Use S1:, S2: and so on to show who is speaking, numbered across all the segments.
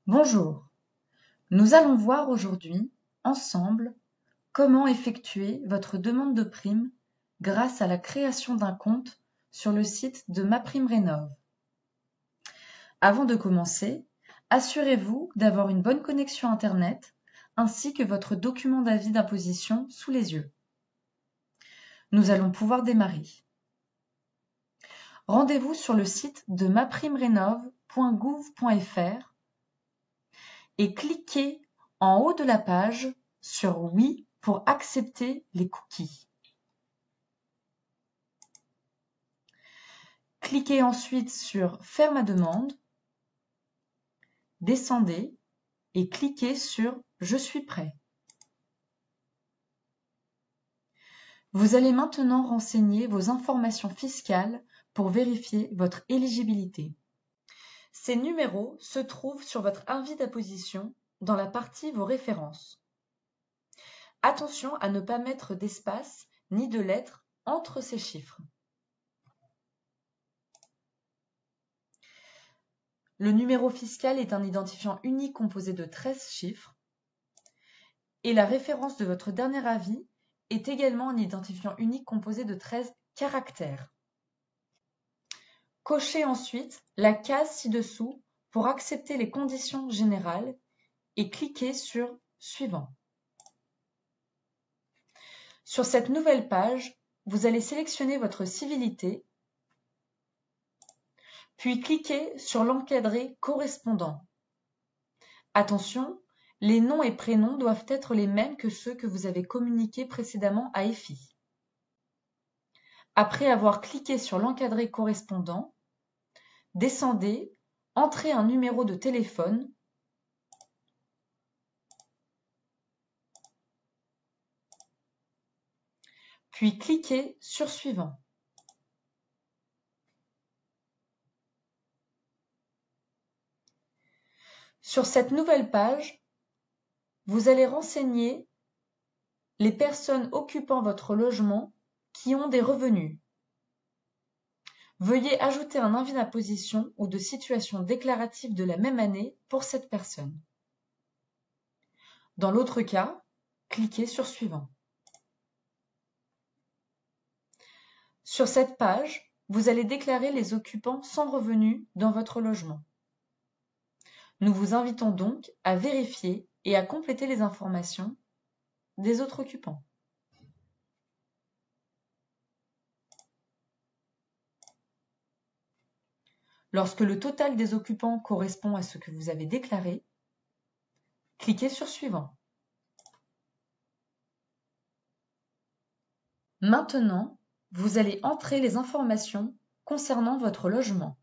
S1: Bonjour, nous allons voir aujourd'hui, ensemble, comment effectuer votre demande de prime grâce à la création d'un compte sur le site de MaPrimeRénov'. Avant de commencer, assurez-vous d'avoir une bonne connexion Internet ainsi que votre document d'avis d'imposition sous les yeux. Nous allons pouvoir démarrer. Rendez-vous sur le site de maprimerenov.gouv.fr et cliquez en haut de la page sur « Oui » pour accepter les cookies. Cliquez ensuite sur « Faire ma demande », descendez et cliquez sur « Je suis prêt ». Vous allez maintenant renseigner vos informations fiscales pour vérifier votre éligibilité. Ces numéros se trouvent sur votre avis d'imposition dans la partie « Vos références ». Attention à ne pas mettre d'espace ni de lettres entre ces chiffres. Le numéro fiscal est un identifiant unique composé de 13 chiffres et la référence de votre dernier avis est également un identifiant unique composé de 13 caractères. Cochez ensuite la case ci-dessous pour accepter les conditions générales et cliquez sur « Suivant ». Sur cette nouvelle page, vous allez sélectionner votre civilité, puis cliquez sur l'encadré correspondant. Attention, les noms et prénoms doivent être les mêmes que ceux que vous avez communiqués précédemment à EFI. Après avoir cliqué sur l'encadré correspondant, descendez, entrez un numéro de téléphone, puis cliquez sur « Suivant ». Sur cette nouvelle page, vous allez renseigner les personnes occupant votre logement qui ont des revenus. Veuillez ajouter un avis d'imposition ou de situation déclarative de la même année pour cette personne. Dans l'autre cas, cliquez sur « Suivant ». Sur cette page, vous allez déclarer les occupants sans revenus dans votre logement. Nous vous invitons donc à vérifier et à compléter les informations des autres occupants. Lorsque le total des occupants correspond à ce que vous avez déclaré, cliquez sur « Suivant ». Maintenant, vous allez entrer les informations concernant votre logement.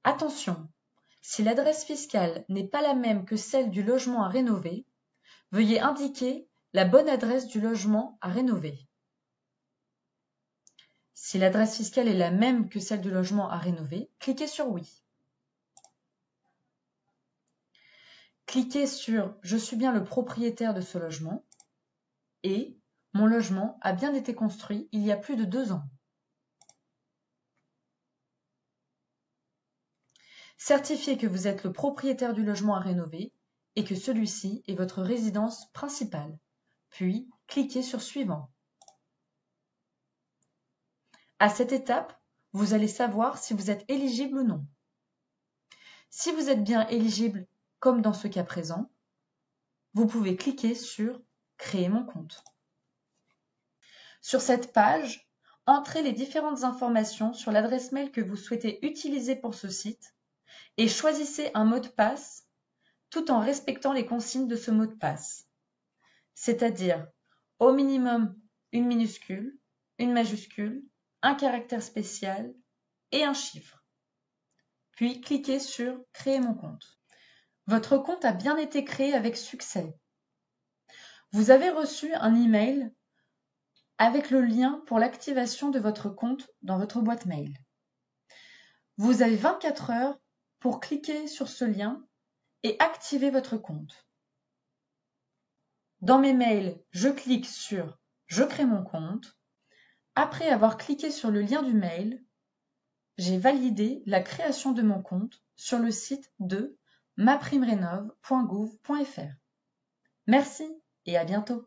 S1: Attention, si l'adresse fiscale n'est pas la même que celle du logement à rénover, veuillez indiquer la bonne adresse du logement à rénover. Si l'adresse fiscale est la même que celle du logement à rénover, cliquez sur « Oui ». Cliquez sur « Je suis bien le propriétaire de ce logement » et « Mon logement a bien été construit il y a plus de 2 ans ». Certifiez que vous êtes le propriétaire du logement à rénover et que celui-ci est votre résidence principale. Puis, cliquez sur « Suivant ». À cette étape, vous allez savoir si vous êtes éligible ou non. Si vous êtes bien éligible, comme dans ce cas présent, vous pouvez cliquer sur « Créer mon compte ». Sur cette page, entrez les différentes informations sur l'adresse mail que vous souhaitez utiliser pour ce site et choisissez un mot de passe tout en respectant les consignes de ce mot de passe, c'est-à-dire au minimum une minuscule, une majuscule, un caractère spécial et un chiffre. Puis cliquez sur « Créer mon compte ». Votre compte a bien été créé avec succès. Vous avez reçu un email avec le lien pour l'activation de votre compte dans votre boîte mail. Vous avez 24 heures pour cliquer sur ce lien et activer votre compte. Dans mes mails, je clique sur « Je crée mon compte ». Après avoir cliqué sur le lien du mail, j'ai validé la création de mon compte sur le site de maprimerénov.gouv.fr. Merci et à bientôt.